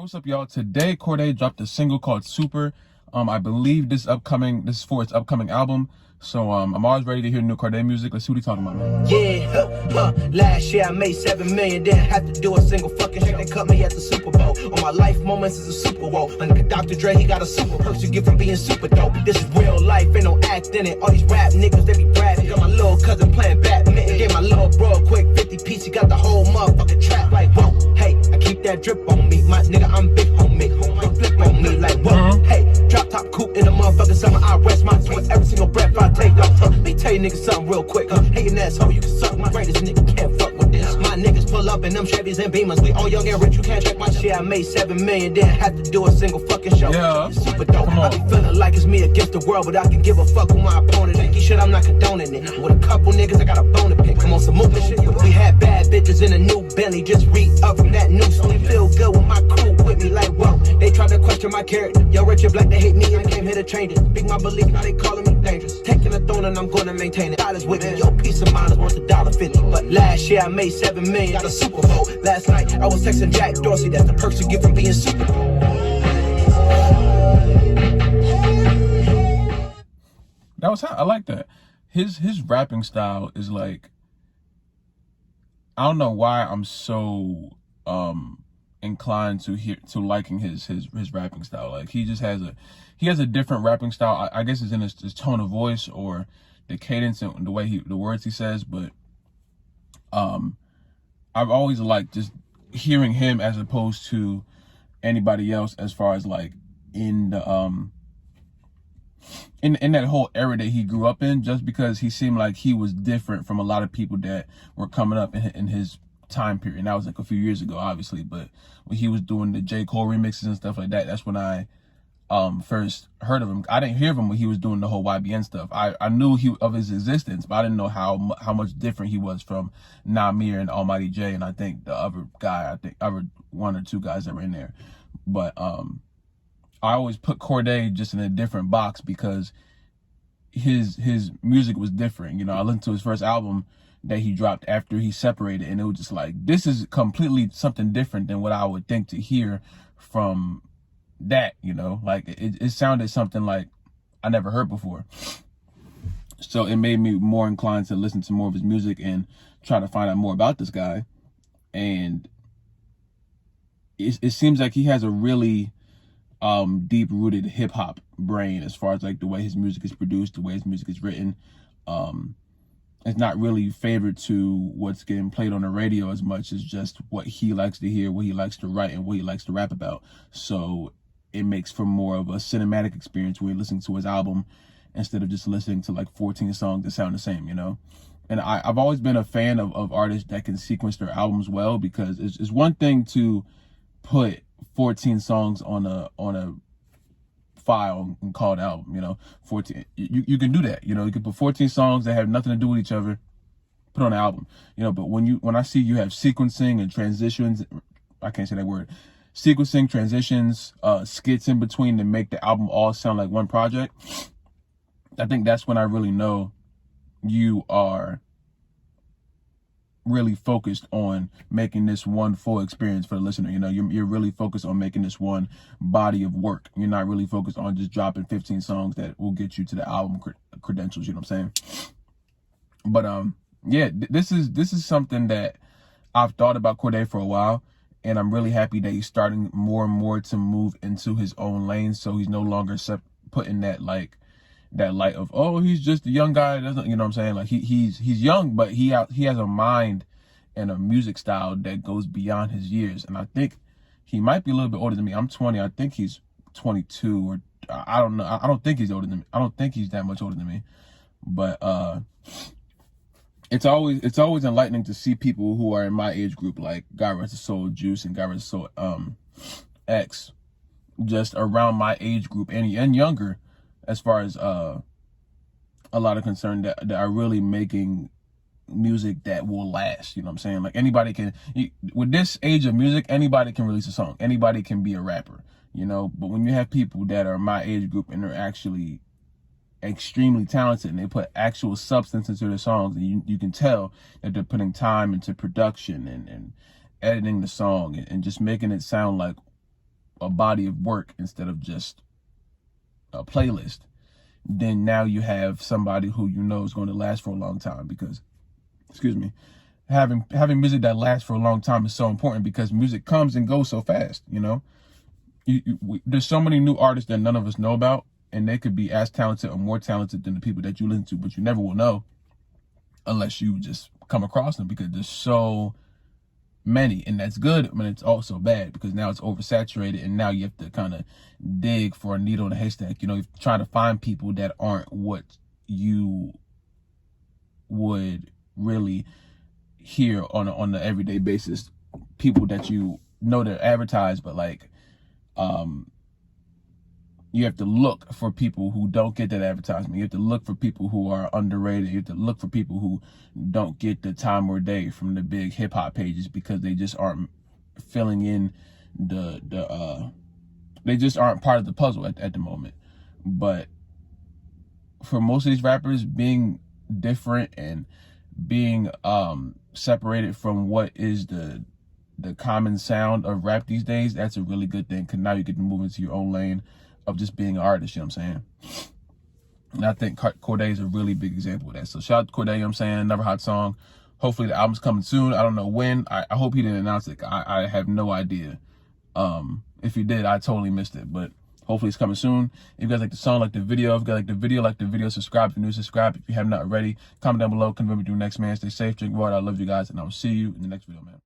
What's up, y'all? Today, Cordae dropped a single called Super. I believe this is for its upcoming album. So, I'm always ready to hear new Cordae music. Let's see what he's talking about, man. Yeah, last year I made 7 million, didn't have to do a single fucking shit. They cut me at the Super Bowl. All my life moments is a Super Bowl. Like Dr. Dre, he got a super perks you get from being super dope. This is real life, ain't no act in it. All these rap niggas, they be bragging. Got my little cousin playing badminton. Gave my little bro a quick 50 piece, he got the whole motherfucking trap like, whoa, hey, I keep that drip on me. My nigga, I'm big homie. Don't flip on me like, whoa, hey, drop top coupe in the motherfucking summer. I rest my sweat every single breath I take off. Let me tell you niggas something real quick. Hey, an asshole, you can suck my greatest nigga, can't fuck with this. My niggas pull up in them Chevys and Beamers. We all young and rich, you can't check my shit. I made 7 million, didn't have to do a single fucking show. Yeah. It's super dope. I be feeling like it's me against the world, but I can give a fuck who my opponent is. Shit, I'm not condoning it. With a couple niggas, I got a bone to pick. Come on, some movement shit. We had bad bitches in a new Bentley, just re-up from that new only feel good with my crew with me like, whoa. They tried to question my character. Yo, rich and black, they hate me and came here to change it. Big my belief, now they calling me dangerous. Taking a throne and I'm gonna maintain it. Dollars with me, your peace of mind is worth $1.50. But last year I made 7 million, got a Super Bowl. Last night I was texting Jack Dorsey, that's the perks you get from being Super Bowl. That was hot. I like that. His rapping style is like, I don't know why I'm so inclined to liking his rapping style. Like he just has a different rapping style. I guess it's in his tone of voice or the cadence and the way the words he says. But I've always liked just hearing him as opposed to anybody else as far as like in the in that whole era that he grew up in, just because he seemed like he was different from a lot of people that were coming up in his time period. And that was like a few years ago, obviously, but when he was doing the J. Cole remixes and stuff like that, that's when I first heard of him. I didn't hear of him when he was doing the whole YBN stuff. I knew of his existence, but I didn't know how much different he was from Namir and Almighty J, and I think the other guy, other one or two guys that were in there. But I always put Cordae just in a different box because his music was different. You know, I listened to his first album that he dropped after he separated, and it was just like, this is completely something different than what I would think to hear from that, you know? Like, it sounded something like I never heard before. So it made me more inclined to listen to more of his music and try to find out more about this guy. And it seems like he has a really deep-rooted hip-hop brain as far as like the way his music is produced, the way his music is written. It's not really favored to what's getting played on the radio as much as just what he likes to hear, what he likes to write, and what he likes to rap about. So it makes for more of a cinematic experience when you're listening to his album instead of just listening to like 14 songs that sound the same, you know? And I've always been a fan of artists that can sequence their albums well, because it's one thing to put 14 songs on a file and call it album, you know. 14, you can do that, you know. You can put 14 songs that have nothing to do with each other, put on an album, you know. But when I see you have sequencing and transitions, I can't say that word, sequencing, transitions, skits in between to make the album all sound like one project, I think that's when I really know you are really focused on making this one full experience for the listener. You know, you're really focused on making this one body of work. You're not really focused on just dropping 15 songs that will get you to the album credentials, you know what I'm saying? But yeah, this is something that I've thought about Cordae for a while, and I'm really happy that he's starting more and more to move into his own lane, so he's no longer putting that light of, oh, he's just a young guy, doesn't, you know what I'm saying? Like he's young, but he has a mind and a music style that goes beyond his years. And I think he might be a little bit older than me. I'm 20. I think he's 22, or I don't know. I don't think he's older than me. I don't think he's that much older than me. But it's always enlightening to see people who are in my age group, like God Rest His Soul Juice and God Rest His Soul X, just around my age group and younger, as far as a lot of concern, that are really making music that will last. You know what I'm saying? Like anybody can, with this age of music, anybody can release a song. Anybody can be a rapper, you know? But when you have people that are my age group and they're actually extremely talented and they put actual substance into their songs, and you can tell that they're putting time into production and editing the song and just making it sound like a body of work instead of just a playlist, then now you have somebody who you know is going to last for a long time. Because, excuse me, having music that lasts for a long time is so important, because music comes and goes so fast. You know, there's so many new artists that none of us know about, and they could be as talented or more talented than the people that you listen to, but you never will know unless you just come across them, because there's so many. And that's good, but it's also bad, because now it's oversaturated, and now you have to kind of dig for a needle in a haystack. You know, you're trying to find people that aren't what you would really hear on the everyday basis. People that you know they're advertised, but like you have to look for people who don't get that advertisement. You have to look for people who are underrated. You have to look for people who don't get the time or day from the big hip hop pages, because they just aren't filling in they just aren't part of the puzzle at the moment. But for most of these rappers, being different and being separated from what is the common sound of rap these days, that's a really good thing, because now you get to move into your own lane of just being an artist. You know what I'm saying? And I think Cordae is a really big example of that. So shout out to Cordae, you know what I'm saying? Another hot song. Hopefully the album's coming soon. I don't know when. I hope he didn't announce it. I have no idea. If he did, I totally missed it. But hopefully it's coming soon. If you guys like the song, like the video, if you guys like the video, subscribe if you're new, subscribe if you have not already. Comment down below, convert me to the next man. Stay safe, drink water. I love you guys, and I will see you in the next video, man.